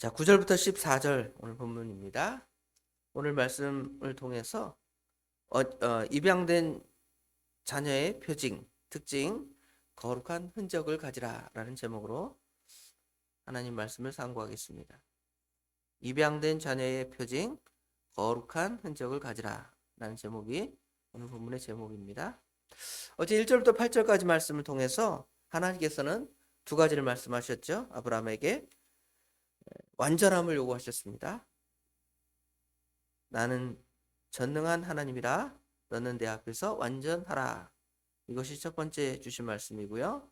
자, 9절부터 14절 오늘 본문입니다. 오늘 말씀을 통해서 입양된 자녀의 표징, 특징, 거룩한 흔적을 가지라 라는 제목으로 하나님 말씀을 상고하겠습니다. 입양된 자녀의 표징, 거룩한 흔적을 가지라 라는 제목이 오늘 본문의 제목입니다. 어제 1절부터 8절까지 말씀을 통해서 하나님께서는 두 가지를 말씀하셨죠. 아브라함에게 완전함을 요구하셨습니다. 나는 전능한 하나님이라 너는 내 앞에서 완전하라. 이것이 첫 번째 주신 말씀이고요.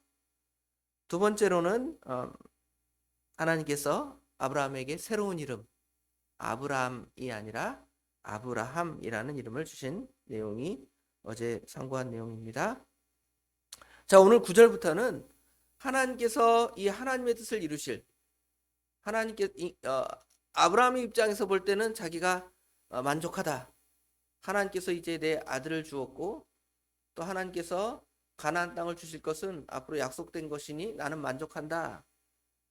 두 번째로는 하나님께서 아브라함에게 새로운 이름, 아브라함이 아니라 아브라함이라는 이름을 주신 내용이 어제 상고한 내용입니다. 자, 오늘 9절부터는 하나님께서 이 하나님의 뜻을 이루실 아브라함의 입장에서 볼 때는 자기가 만족하다. 하나님께서 이제 내 아들을 주었고 또 하나님께서 가나안 땅을 주실 것은 앞으로 약속된 것이니 나는 만족한다.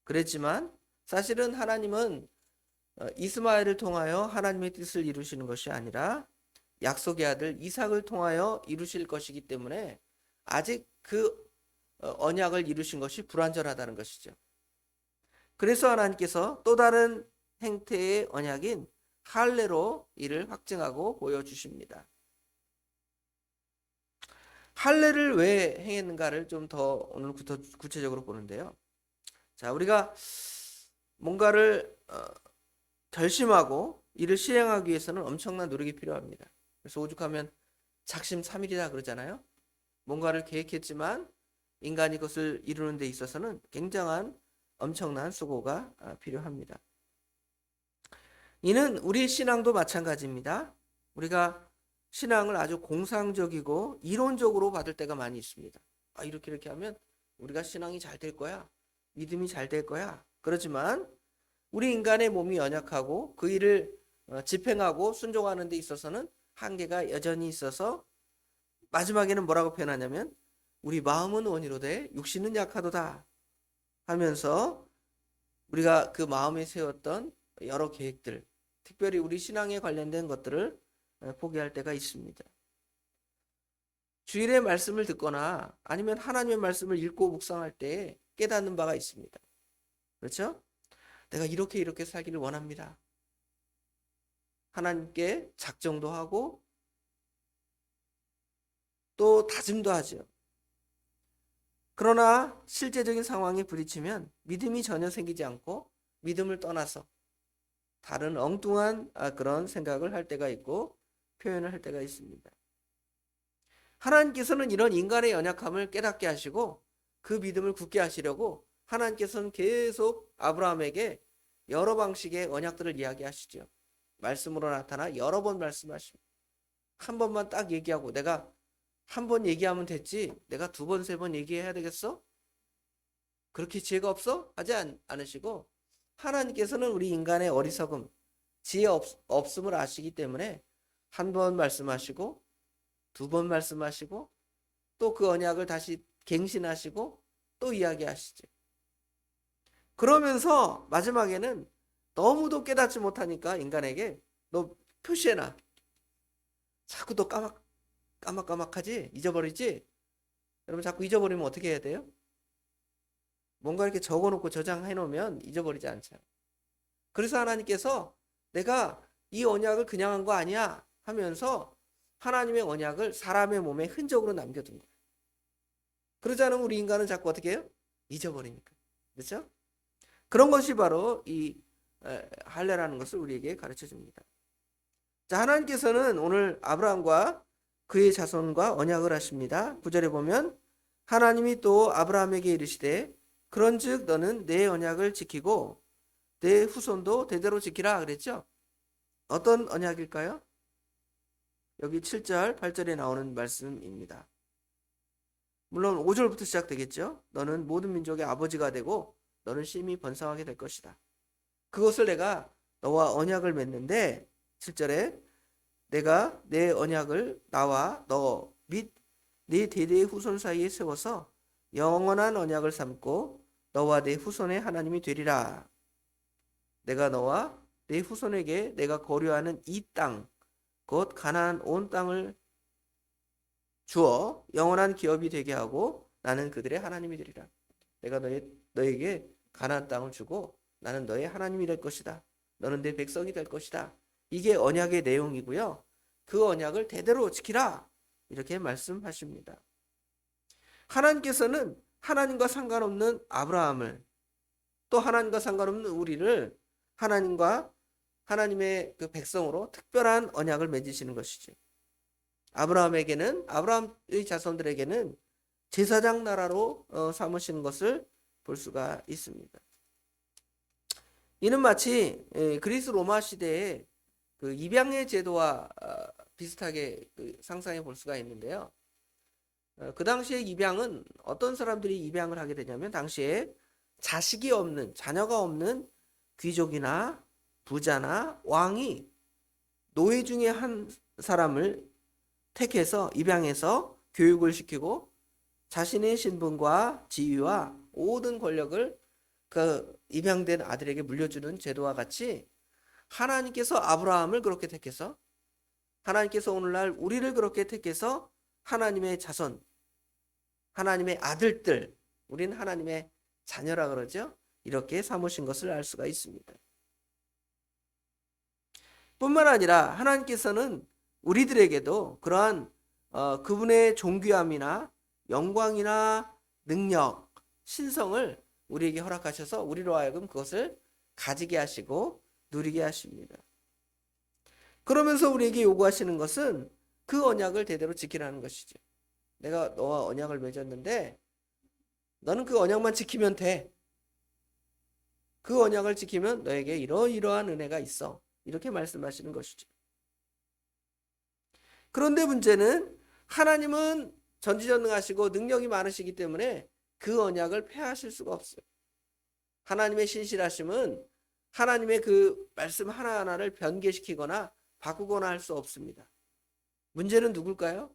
그랬지만 사실은 하나님은 이스마엘을 통하여 하나님의 뜻을 이루시는 것이 아니라 약속의 아들 이삭을 통하여 이루실 것이기 때문에 아직 그 언약을 이루신 것이 불완전하다는 것이죠. 그래서 하나님께서 또 다른 행태의 언약인 할례로 이를 확증하고 보여주십니다. 할례를 왜 행했는가를 좀 더 오늘부터 구체적으로 보는데요. 자, 우리가 뭔가를 결심하고 이를 실행하기 위해서는 엄청난 노력이 필요합니다. 그래서 오죽하면 작심삼일이다 그러잖아요. 뭔가를 계획했지만 인간이 그것을 이루는 데 있어서는 굉장한 엄청난 수고가 필요합니다. 이는 우리 신앙도 마찬가지입니다. 우리가 신앙을 아주 공상적이고 이론적으로 받을 때가 많이 있습니다. 이렇게 하면 우리가 신앙이 잘 될 거야. 믿음이 잘 될 거야. 그렇지만 우리 인간의 몸이 연약하고 그 일을 집행하고 순종하는 데 있어서는 한계가 여전히 있어서 마지막에는 뭐라고 표현하냐면 우리 마음은 원이로되 육신은 약하도다 하면서 우리가 그 마음에 세웠던 여러 계획들, 특별히 우리 신앙에 관련된 것들을 포기할 때가 있습니다. 주일의 말씀을 듣거나 아니면 하나님의 말씀을 읽고 묵상할 때 깨닫는 바가 있습니다. 그렇죠? 내가 이렇게 살기를 원합니다. 하나님께 작정도 하고 또 다짐도 하죠. 그러나 실제적인 상황에 부딪히면 믿음이 전혀 생기지 않고 믿음을 떠나서 다른 엉뚱한 그런 생각을 할 때가 있고 표현을 할 때가 있습니다. 하나님께서는 이런 인간의 연약함을 깨닫게 하시고 그 믿음을 굳게 하시려고 하나님께서는 계속 아브라함에게 여러 방식의 언약들을 이야기하시죠. 말씀으로 나타나 여러 번 말씀하십니다. 한 번만 딱 얘기하고 내가 한 번 얘기하면 됐지 내가 두 번, 세 번 얘기해야 되겠어? 그렇게 지혜가 없어? 하지 않으시고 하나님께서는 우리 인간의 어리석음, 지혜 없음을 아시기 때문에 한 번 말씀하시고 두 번 말씀하시고 또 그 언약을 다시 갱신하시고 또 이야기하시죠. 그러면서 마지막에는 너무도 깨닫지 못하니까 인간에게 너 표시해놔. 자꾸 너 까막까막하지? 잊어버리지? 여러분 자꾸 잊어버리면 어떻게 해야 돼요? 뭔가 이렇게 적어놓고 저장해 놓으면 잊어버리지 않잖아요. 그래서 하나님께서 내가 이 언약을 그냥 한 거 아니야 하면서 하나님의 언약을 사람의 몸에 흔적으로 남겨둔 거예요. 그러지 않으면 우리 인간은 자꾸 어떻게 해요? 잊어버리니까. 그렇죠? 그런 것이 바로 이 할례라는 것을 우리에게 가르쳐 줍니다. 자, 하나님께서는 오늘 아브라함과 그의 자손과 언약을 하십니다. 9절에 보면 하나님이 또 아브라함에게 이르시되 그런즉 너는 내 언약을 지키고 내 후손도 대대로 지키라 그랬죠. 어떤 언약일까요? 여기 7절, 8절에 나오는 말씀입니다. 물론 5절부터 시작되겠죠. 너는 모든 민족의 아버지가 되고 너는 심히 번성하게 될 것이다. 그것을 내가 너와 언약을 맺는데 7절에 내가 내 언약을 나와 너 및 네 대대의 후손 사이에 세워서 영원한 언약을 삼고 너와 내 후손의 하나님이 되리라. 내가 너와 내 후손에게 내가 거류하는 이 땅, 곧 가나안 온 땅을 주어 영원한 기업이 되게 하고 나는 그들의 하나님이 되리라. 내가 너에게 가나안 땅을 주고 나는 너의 하나님이 될 것이다. 너는 내 백성이 될 것이다. 이게 언약의 내용이고요. 그 언약을 대대로 지키라. 이렇게 말씀하십니다. 하나님께서는 하나님과 상관없는 아브라함을, 또 하나님과 상관없는 우리를 하나님의 그 백성으로 특별한 언약을 맺으시는 것이죠. 아브라함의 자손들에게는 제사장 나라로 삼으시는 것을 볼 수가 있습니다. 이는 마치 그리스 로마 시대의 그 입양의 제도와 비슷하게 상상해 볼 수가 있는데요. 그 당시에 입양은 어떤 사람들이 입양을 하게 되냐면, 당시에 자녀가 없는 귀족이나 부자나 왕이 노예 중에 한 사람을 택해서 입양해서 교육을 시키고 자신의 신분과 지위와 모든 권력을 그 입양된 아들에게 물려주는 제도와 같이, 하나님께서 아브라함을 그렇게 택해서, 하나님께서 오늘날 우리를 그렇게 택해서 하나님의 자손, 하나님의 아들들, 우린 하나님의 자녀라 그러죠. 이렇게 삼으신 것을 알 수가 있습니다. 뿐만 아니라 하나님께서는 우리들에게도 그러한 그분의 존귀함이나 영광이나 능력, 신성을 우리에게 허락하셔서 우리로 하여금 그것을 가지게 하시고 누리게 하십니다. 그러면서 우리에게 요구하시는 것은 그 언약을 대대로 지키라는 것이죠. 내가 너와 언약을 맺었는데 너는 그 언약만 지키면 돼. 그 언약을 지키면 너에게 이러이러한 은혜가 있어. 이렇게 말씀하시는 것이죠. 그런데 문제는, 하나님은 전지전능하시고 능력이 많으시기 때문에 그 언약을 폐하실 수가 없어요. 하나님의 신실하심은 하나님의 그 말씀 하나하나를 변개시키거나 바꾸거나 할 수 없습니다. 문제는 누굴까요?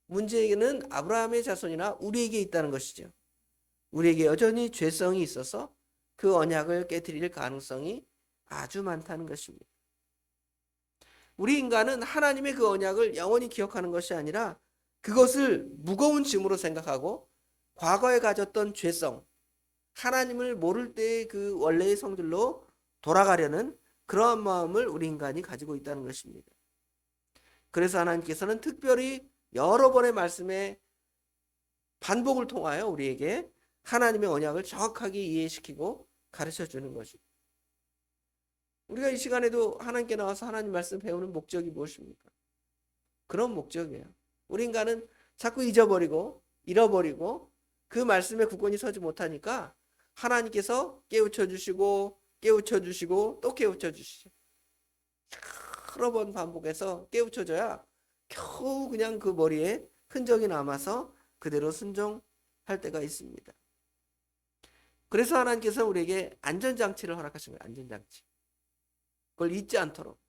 문제는 아브라함의 자손이나 우리에게 있다는 것이죠. 우리에게 여전히 죄성이 있어서 그 언약을 깨트릴 가능성이 아주 많다는 것입니다. 우리 인간은 하나님의 그 언약을 영원히 기억하는 것이 아니라 그것을 무거운 짐으로 생각하고 과거에 가졌던 죄성, 하나님을 모를 때의 그 원래의 성질로 돌아가려는 그러한 마음을 우리 인간이 가지고 있다는 것입니다. 그래서 하나님께서는 특별히 여러 번의 말씀의 반복을 통하여 우리에게 하나님의 언약을 정확하게 이해시키고 가르쳐 주는 것입니다. 우리가 이 시간에도 하나님께 나와서 하나님 말씀 배우는 목적이 무엇입니까? 그런 목적이에요. 우리 인간은 자꾸 잃어버리고 그 말씀에 굳건히 서지 못하니까 하나님께서 깨우쳐 주시고 또 깨우쳐 주시죠. 여러 번 반복해서 깨우쳐줘야 겨우 그냥 그 머리에 흔적이 남아서 그대로 순종할 때가 있습니다. 그래서 하나님께서 우리에게 안전장치를 허락하신 거예요. 안전장치. 그걸 잊지 않도록.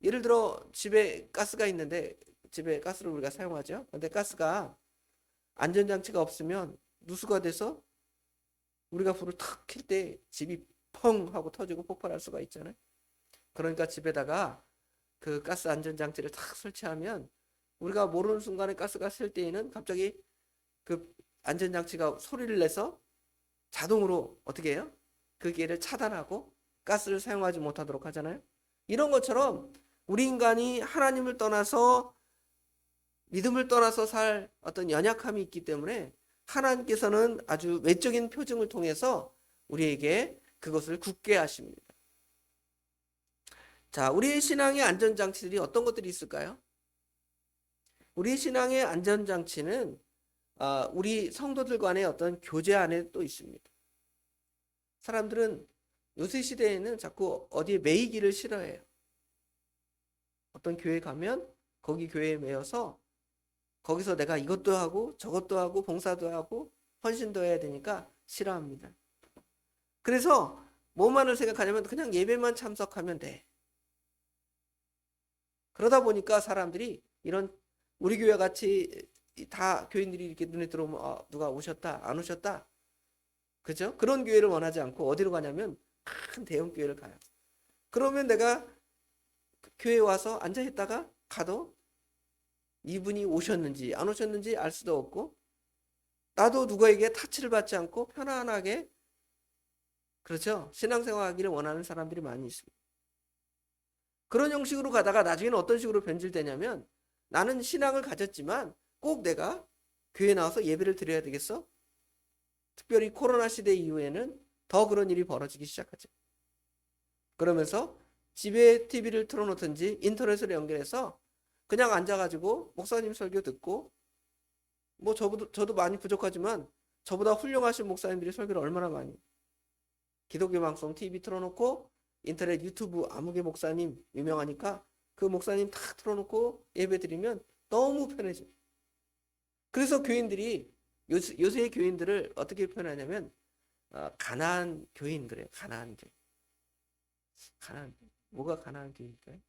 예를 들어 집에 가스가 있는데, 집에 가스를 우리가 사용하죠. 근데 가스가 안전장치가 없으면 누수가 돼서 우리가 불을 탁 켤 때 집이 펑 하고 터지고 폭발할 수가 있잖아요. 그러니까 집에다가 그 가스 안전장치를 탁 설치하면 우리가 모르는 순간에 가스가 셀 때에는 갑자기 그 안전장치가 소리를 내서 자동으로 어떻게 해요? 그 기회를 차단하고 가스를 사용하지 못하도록 하잖아요. 이런 것처럼 우리 인간이 하나님을 떠나서, 믿음을 떠나서 살 어떤 연약함이 있기 때문에 하나님께서는 아주 외적인 표징을 통해서 우리에게 그것을 굳게 하십니다. 자, 우리의 신앙의 안전장치들이 어떤 것들이 있을까요? 우리 신앙의 안전장치는 우리 성도들 간의 어떤 교제 안에 또 있습니다. 사람들은 요새 시대에는 자꾸 어디에 매이기를 싫어해요. 어떤 교회 가면 거기 교회에 매여서 거기서 내가 이것도 하고 저것도 하고 봉사도 하고 헌신도 해야 되니까 싫어합니다. 그래서 뭐만을 생각하냐면 그냥 예배만 참석하면 돼. 그러다 보니까 사람들이 이런 우리 교회 같이 다 교인들이 이렇게 눈에 들어오면 누가 오셨다 안 오셨다 그죠? 그런 교회를 원하지 않고 어디로 가냐면 큰 대형 교회를 가요. 그러면 내가 교회에 와서 앉아 있다가 가도 이분이 오셨는지 안 오셨는지 알 수도 없고, 나도 누구에게 타치를 받지 않고 편안하게, 그렇죠? 신앙생활하기를 원하는 사람들이 많이 있습니다. 그런 형식으로 가다가 나중에는 어떤 식으로 변질되냐면, 나는 신앙을 가졌지만 꼭 내가 교회에 나와서 예배를 드려야 되겠어? 특별히 코로나 시대 이후에는 더 그런 일이 벌어지기 시작하죠. 그러면서 집에 TV를 틀어놓든지 인터넷으로 연결해서 그냥 앉아가지고 목사님 설교 듣고, 뭐 저도 많이 부족하지만 저보다 훌륭하신 목사님들이 설교를 얼마나 많이, 기독교 방송 TV 틀어놓고 인터넷 유튜브 아무개 목사님 유명하니까 그 목사님 다 틀어놓고 예배 드리면 너무 편해져. 그래서 교인들이 요새의 교인들을 어떻게 표현하냐면 가난한 교인 그래요. 가난한 교인. 뭐가 가난한 교인일까요?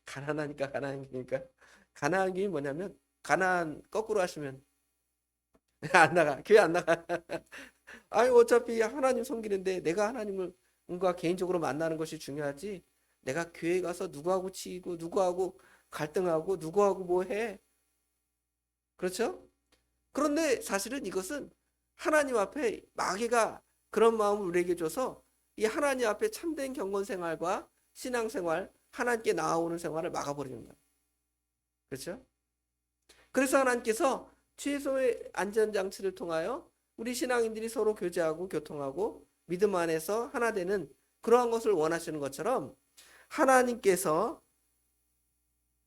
가난하니까 가난한 교인일까? 가난한 교인 뭐냐면, 가난 거꾸로 하시면 안 나가. 교회 안 나가. 아니 어차피 하나님 섬기는데 내가 하나님과 개인적으로 만나는 것이 중요하지, 내가 교회 가서 누구하고 치이고 누구하고 갈등하고 누구하고 뭐 해. 그렇죠? 그런데 사실은 이것은 하나님 앞에 마귀가 그런 마음을 우리에게 줘서 이 하나님 앞에 참된 경건 생활과 신앙 생활, 하나님께 나아오는 생활을 막아버리는 거예요. 그렇죠? 그래서 하나님께서 최소의 안전장치를 통하여 우리 신앙인들이 서로 교제하고 교통하고 믿음 안에서 하나 되는 그러한 것을 원하시는 것처럼, 하나님께서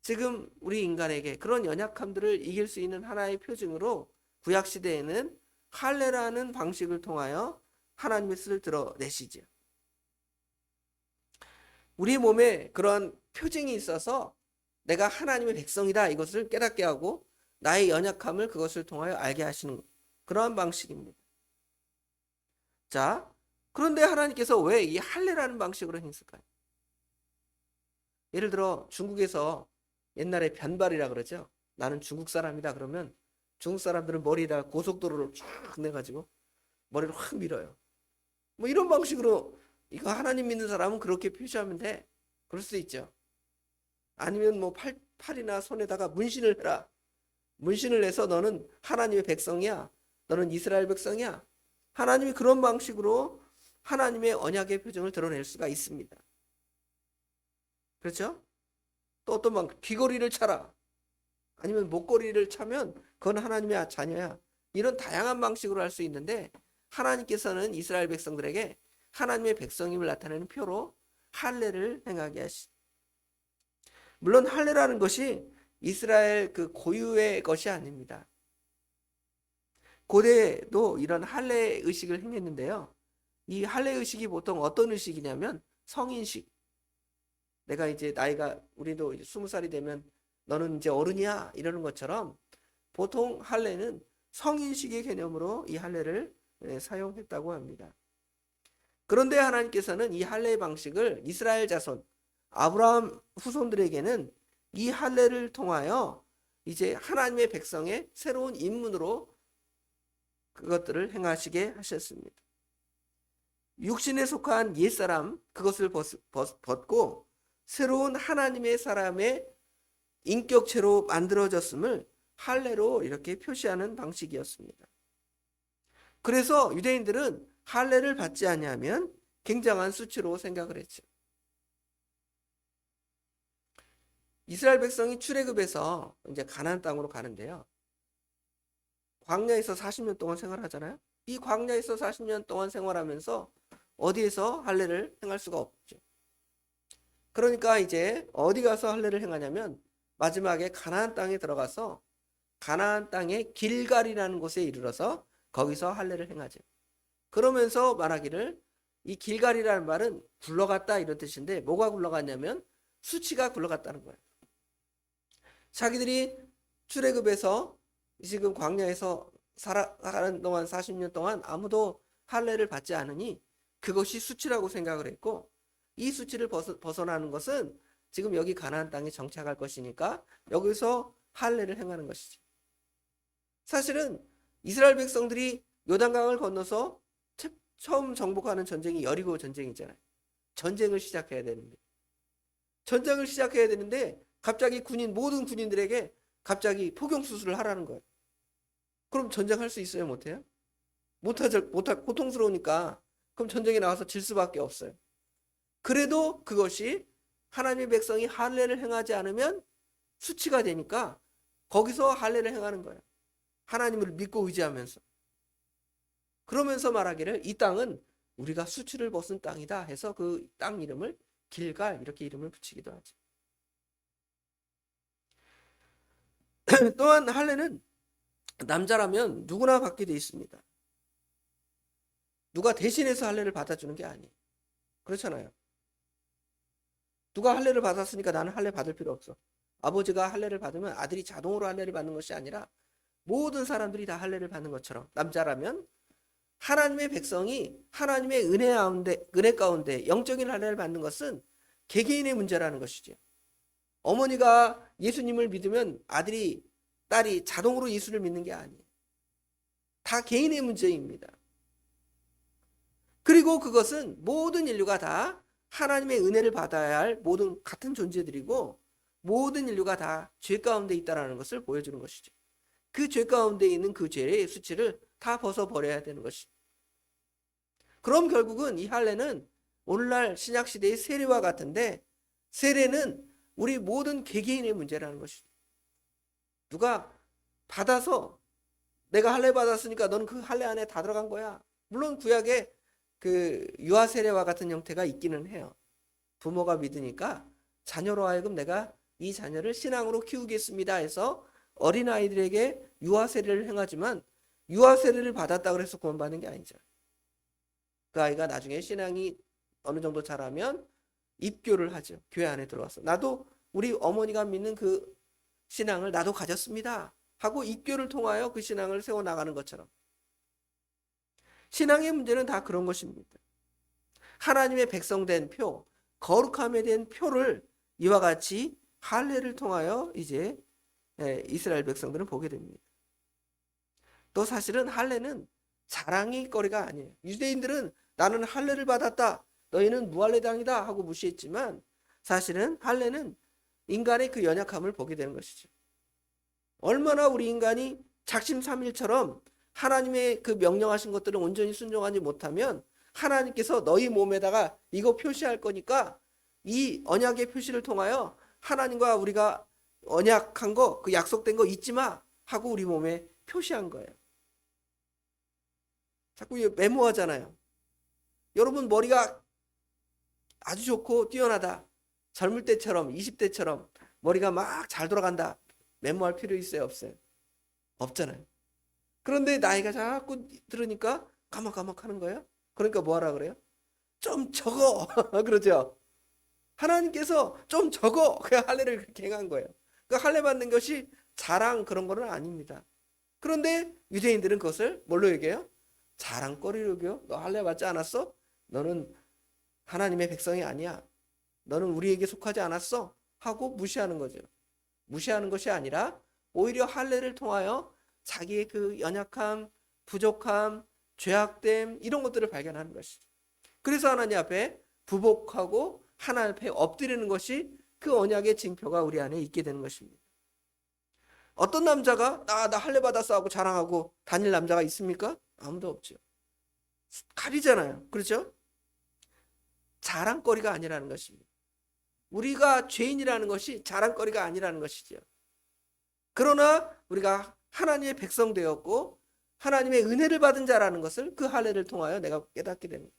지금 우리 인간에게 그런 연약함들을 이길 수 있는 하나의 표징으로 구약시대에는 할례라는 방식을 통하여 하나님의 뜻을 드러내시죠. 우리 몸에 그런 표징이 있어서 내가 하나님의 백성이다 이것을 깨닫게 하고 나의 연약함을 그것을 통하여 알게 하시는 그러한 방식입니다. 자, 그런데 하나님께서 왜 이 할례라는 방식으로 행했을까요? 예를 들어 중국에서 옛날에 변발이라 그러죠. 나는 중국 사람이다 그러면 중국 사람들은 머리에다 고속도로를 쫙 내가지고 머리를 확 밀어요. 뭐 이런 방식으로 이거 하나님 믿는 사람은 그렇게 표시하면 돼. 그럴 수 있죠. 아니면 뭐 팔이나 손에다가 문신을 해라. 문신을 해서 너는 하나님의 백성이야. 너는 이스라엘 백성이야. 하나님이 그런 방식으로 하나님의 언약의 표정을 드러낼 수가 있습니다. 그렇죠? 또 어떤 방식, 귀걸이를 차라. 아니면 목걸이를 차면 그건 하나님의 자녀야. 이런 다양한 방식으로 할 수 있는데, 하나님께서는 이스라엘 백성들에게 하나님의 백성임을 나타내는 표로 할례를 행하게 하시. 물론 할례라는 것이 이스라엘 그 고유의 것이 아닙니다. 고대에도 이런 할례 의식을 행했는데요. 이 할례 의식이 보통 어떤 의식이냐면 성인식. 내가 이제 나이가, 우리도 이제 20살이 되면 너는 이제 어른이야 이러는 것처럼 보통 할례는 성인식의 개념으로 이 할례를 사용했다고 합니다. 그런데 하나님께서는 이 할례의 방식을 이스라엘 자손 아브라함 후손들에게는 이 할례를 통하여 이제 하나님의 백성의 새로운 인문으로 그것들을 행하시게 하셨습니다. 육신에 속한 옛사람 그것을 벗고 새로운 하나님의 사람의 인격체로 만들어졌음을 할례로 이렇게 표시하는 방식이었습니다. 그래서 유대인들은 할례를 받지 아니하면 굉장한 수치로 생각을 했죠. 이스라엘 백성이 출애굽해서 이제 가나안 땅으로 가는데요. 광야에서 40년 동안 생활하잖아요. 이 광야에서 40년 동안 생활하면서 어디에서 할례를 행할 수가 없죠. 그러니까 이제 어디 가서 할례를 행하냐면 마지막에 가나안 땅에 들어가서 가나안 땅의 길갈이라는 곳에 이르러서 거기서 할례를 행하죠. 그러면서 말하기를, 이 길갈이라는 말은 굴러갔다 이런 뜻인데, 뭐가 굴러갔냐면 수치가 굴러갔다는 거예요. 자기들이 출애굽해서 지금 광야에서 살아가는 동안 40년 동안 아무도 할례를 받지 않으니 그것이 수치라고 생각을 했고, 이 수치를 벗어나는 것은 지금 여기 가나안 땅에 정착할 것이니까 여기서 할례를 행하는 것이죠. 사실은 이스라엘 백성들이 요단강을 건너서 처음 정복하는 전쟁이 여리고 전쟁이잖아요. 전쟁을 시작해야 되는데 갑자기 모든 군인들에게 갑자기 포경 수술을 하라는 거예요. 그럼 전쟁할 수 있어요? 못해요? 고통스러우니까 그럼 전쟁에 나와서 질 수밖에 없어요. 그래도 그것이 하나님의 백성이 할례를 행하지 않으면 수치가 되니까 거기서 할례를 행하는 거예요. 하나님을 믿고 의지하면서. 그러면서 말하기를 이 땅은 우리가 수치를 벗은 땅이다 해서 그 땅 이름을 길갈 이렇게 이름을 붙이기도 하죠. 또한 할례는 남자라면 누구나 받게 돼 있습니다. 누가 대신해서 할례를 받아주는 게 아니에요. 그렇잖아요. 누가 할례를 받았으니까 나는 할례 받을 필요 없어. 아버지가 할례를 받으면 아들이 자동으로 할례를 받는 것이 아니라 모든 사람들이 다 할례를 받는 것처럼 남자라면 하나님의 백성이 하나님의 은혜 가운데 영적인 할례를 받는 것은 개개인의 문제라는 것이죠. 어머니가 예수님을 믿으면 아들이 딸이 자동으로 예수를 믿는 게 아니에요. 다 개인의 문제입니다. 그리고 그것은 모든 인류가 다 하나님의 은혜를 받아야 할 모든 같은 존재들이고 모든 인류가 다 죄 가운데 있다는 것을 보여주는 것이죠. 그 죄 가운데 있는 그 죄의 수치를 다 벗어버려야 되는 것이죠. 그럼 결국은 이 할례는 오늘날 신약시대의 세례와 같은데 세례는 우리 모든 개개인의 문제라는 것이죠. 누가 받아서 내가 할례 받았으니까 너는 그 할례 안에 다 들어간 거야. 물론 구약에 그 유아 세례와 같은 형태가 있기는 해요. 부모가 믿으니까 자녀로 하여금 내가 이 자녀를 신앙으로 키우겠습니다 해서 어린아이들에게 유아 세례를 행하지만 유아 세례를 받았다고 해서 구원받는 게 아니죠. 그 아이가 나중에 신앙이 어느 정도 자라면 입교를 하죠. 교회 안에 들어와서 나도 우리 어머니가 믿는 그 신앙을 나도 가졌습니다 하고 입교를 통하여 그 신앙을 세워나가는 것처럼 신앙의 문제는 다 그런 것입니다. 하나님의 백성된 표, 거룩함에 대한 표를 이와 같이 할례를 통하여 이제 이스라엘 백성들은 보게 됩니다. 또 사실은 할례는 자랑의 거리가 아니에요. 유대인들은 나는 할례를 받았다, 너희는 무할례당이다 하고 무시했지만 사실은 할례는 인간의 그 연약함을 보게 되는 것이죠. 얼마나 우리 인간이 작심삼일처럼 하나님의 그 명령하신 것들을 온전히 순종하지 못하면 하나님께서 너희 몸에다가 이거 표시할 거니까 이 언약의 표시를 통하여 하나님과 우리가 언약한 거, 그 약속된 거 잊지 마 하고 우리 몸에 표시한 거예요. 자꾸 메모하잖아요. 여러분 머리가 아주 좋고 뛰어나다. 젊을 때처럼 20대처럼 머리가 막 잘 돌아간다. 메모할 필요 있어요? 없어요? 없잖아요. 그런데 나이가 자꾸 들으니까 까먹까먹하는 거예요. 그러니까 뭐 하라 그래요? 좀 적어. 그러죠. 하나님께서 좀 적어. 그 할례를 그렇게 행한 거예요. 그 할례 받는 것이 자랑 그런 거는 아닙니다. 그런데 유대인들은 그것을 뭘로 얘기해요? 자랑거리로 여겨. 너 할례 받지 않았어? 너는 하나님의 백성이 아니야. 너는 우리에게 속하지 않았어. 하고 무시하는 거죠. 무시하는 것이 아니라 오히려 할례를 통하여 자기의 그 연약함, 부족함, 죄악됨 이런 것들을 발견하는 것이죠. 그래서 하나님 앞에 부복하고 하나님 앞에 엎드리는 것이 그 언약의 징표가 우리 안에 있게 되는 것입니다. 어떤 남자가 나 할례 받았어 하고 자랑하고 다닐 남자가 있습니까? 아무도 없죠. 가리잖아요. 그렇죠? 자랑거리가 아니라는 것입니다. 우리가 죄인이라는 것이 자랑거리가 아니라는 것이죠. 그러나 우리가 하나님의 백성 되었고 하나님의 은혜를 받은 자라는 것을 그 할례를 통하여 내가 깨닫게 됩니다.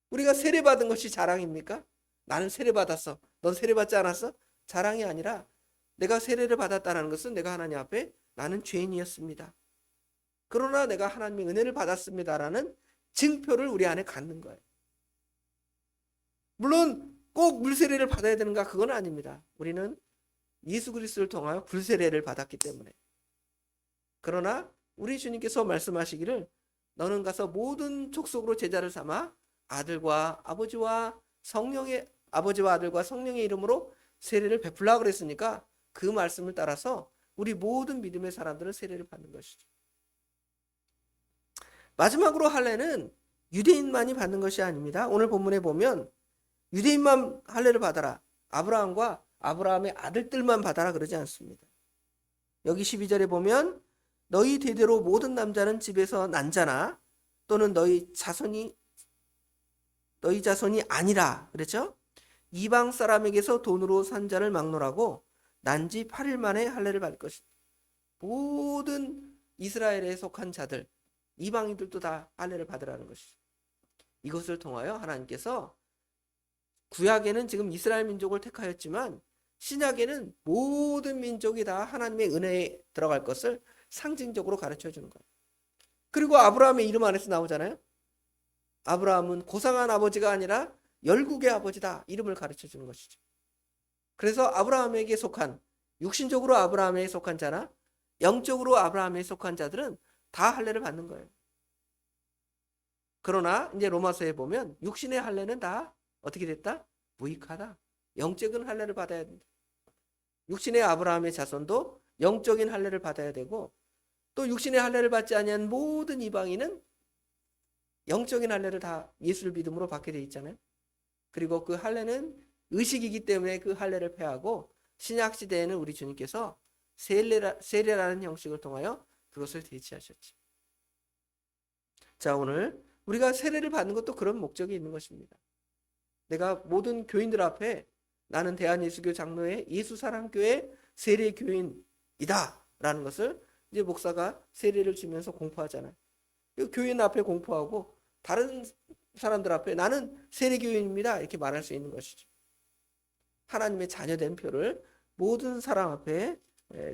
우리가 세례받은 것이 자랑입니까? 나는 세례받았어. 넌 세례받지 않았어? 자랑이 아니라 내가 세례를 받았다는 것은 내가 하나님 앞에 나는 죄인이었습니다. 그러나 내가 하나님의 은혜를 받았습니다라는 증표를 우리 안에 갖는 거예요. 물론 꼭 물세례를 받아야 되는가? 그건 아닙니다. 우리는 예수 그리스도를 통하여 불세례를 받았기 때문에. 그러나 우리 주님께서 말씀하시기를 너는 가서 모든 족속으로 제자를 삼아 아버지와 아들과 성령의 이름으로 세례를 베풀라 그랬으니까 그 말씀을 따라서 우리 모든 믿음의 사람들은 세례를 받는 것이죠. 마지막으로 할례는 유대인만이 받는 것이 아닙니다. 오늘 본문에 보면 유대인만 할례를 받아라. 아브라함과 아브라함의 아들들만 받아라 그러지 않습니다. 여기 12절에 보면 너희 대대로 모든 남자는 집에서 난 자나 또는 너희 자손이 아니라 그랬죠? 이방 사람에게서 돈으로 산 자를 막론하고 난 지 8일 만에 할례를 받을 것이다. 모든 이스라엘에 속한 자들, 이방인들도 다 할례를 받으라는 것이죠. 이것을 통하여 하나님께서 구약에는 지금 이스라엘 민족을 택하였지만 신약에는 모든 민족이 다 하나님의 은혜에 들어갈 것을 상징적으로 가르쳐 주는 거예요. 그리고 아브라함의 이름 안에서 나오잖아요. 아브라함은 고상한 아버지가 아니라 열국의 아버지다. 이름을 가르쳐 주는 것이죠. 그래서 아브라함에게 속한, 육신적으로 아브라함에 속한 자나 영적으로 아브라함에 속한 자들은 다 할례를 받는 거예요. 그러나 이제 로마서에 보면 육신의 할례는 다 어떻게 됐다? 무익하다. 영적인 할례를 받아야 된다. 육신의 아브라함의 자손도 영적인 할례를 받아야 되고, 또 육신의 할례를 받지 아니한 모든 이방인은 영적인 할례를 다 예수를 믿음으로 받게 돼 있잖아요. 그리고 그 할례는 의식이기 때문에 그 할례를 폐하고 신약 시대에는 우리 주님께서 세례라는 형식을 통하여 그것을 대체하셨죠. 자, 오늘 우리가 세례를 받는 것도 그런 목적이 있는 것입니다. 내가 모든 교인들 앞에 나는 대한예수교 장로회 예수사랑교회 세례교인이다 라는 것을 이제 목사가 세례를 주면서 공포하잖아요. 교인 앞에 공포하고 다른 사람들 앞에 나는 세례교인입니다 이렇게 말할 수 있는 것이죠. 하나님의 자녀된 표를 모든 사람 앞에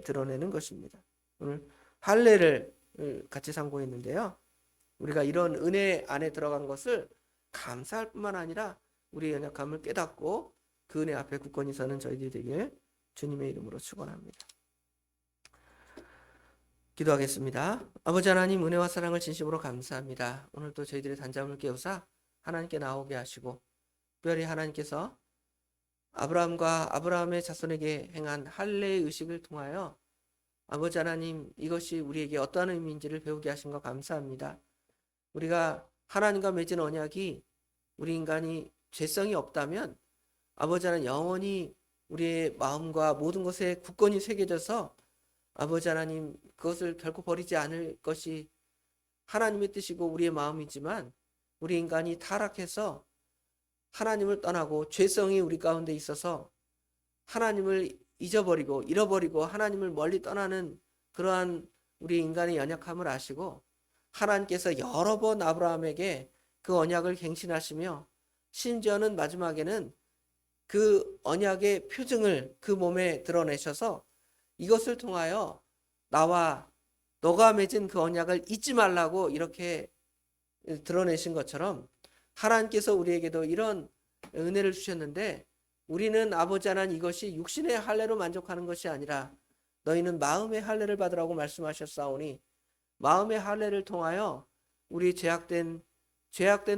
드러내는 것입니다. 오늘 할례를 같이 상고했는데요. 우리가 이런 은혜 안에 들어간 것을 감사할 뿐만 아니라 우리의 연약함을 깨닫고 그 은혜 앞에 굳건히 서는 저희들이 되길 주님의 이름으로 축원합니다. 기도하겠습니다. 아버지 하나님, 은혜와 사랑을 진심으로 감사합니다. 오늘도 저희들의 단잠을 깨우사 하나님께 나오게 하시고, 특별히 하나님께서 아브라함과 아브라함의 자손에게 행한 할례의 의식을 통하여 아버지 하나님, 이것이 우리에게 어떠한 의미인지를 배우게 하신 것 감사합니다. 우리가 하나님과 맺은 언약이 우리 인간이 죄성이 없다면 아버지 하나님 영원히 우리의 마음과 모든 것에 굳건히 새겨져서 아버지 하나님 그것을 결코 버리지 않을 것이 하나님의 뜻이고 우리의 마음이지만, 우리 인간이 타락해서 하나님을 떠나고 죄성이 우리 가운데 있어서 하나님을 잃어버리고 하나님을 멀리 떠나는 그러한 우리 인간의 연약함을 아시고 하나님께서 여러 번 아브라함에게 그 언약을 갱신하시며 심지어는 마지막에는 그 언약의 표징을 그 몸에 드러내셔서 이것을 통하여 나와 너가 맺은 그 언약을 잊지 말라고 이렇게 드러내신 것처럼 하나님께서 우리에게도 이런 은혜를 주셨는데, 우리는 아버지 하나님 이것이 육신의 할례로 만족하는 것이 아니라 너희는 마음의 할례를 받으라고 말씀하셨사오니 마음의 할례를 통하여 우리 죄악된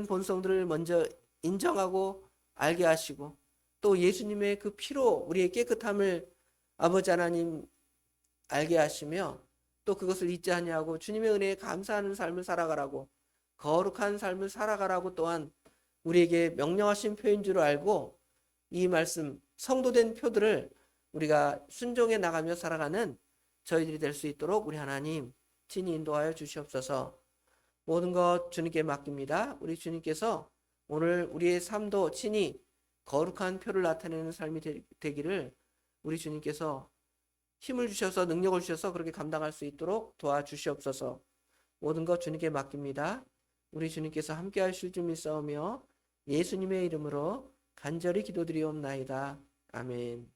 본성들을 먼저 인정하고 알게 하시고, 또 예수님의 그 피로 우리의 깨끗함을 아버지 하나님 알게 하시며, 또 그것을 잊지 아니하고 주님의 은혜에 감사하는 삶을 살아가라고, 거룩한 삶을 살아가라고 또한 우리에게 명령하신 표인 줄 알고, 이 말씀 성도된 표들을 우리가 순종해 나가며 살아가는 저희들이 될 수 있도록 우리 하나님 친히 인도하여 주시옵소서. 모든 것 주님께 맡깁니다. 우리 주님께서 오늘 우리의 삶도 친히 거룩한 표를 나타내는 삶이 되기를 우리 주님께서 힘을 주셔서 능력을 주셔서 그렇게 감당할 수 있도록 도와주시옵소서. 모든 것 주님께 맡깁니다. 우리 주님께서 함께 하실 줄 믿사오며 예수님의 이름으로 간절히 기도드리옵나이다. 아멘.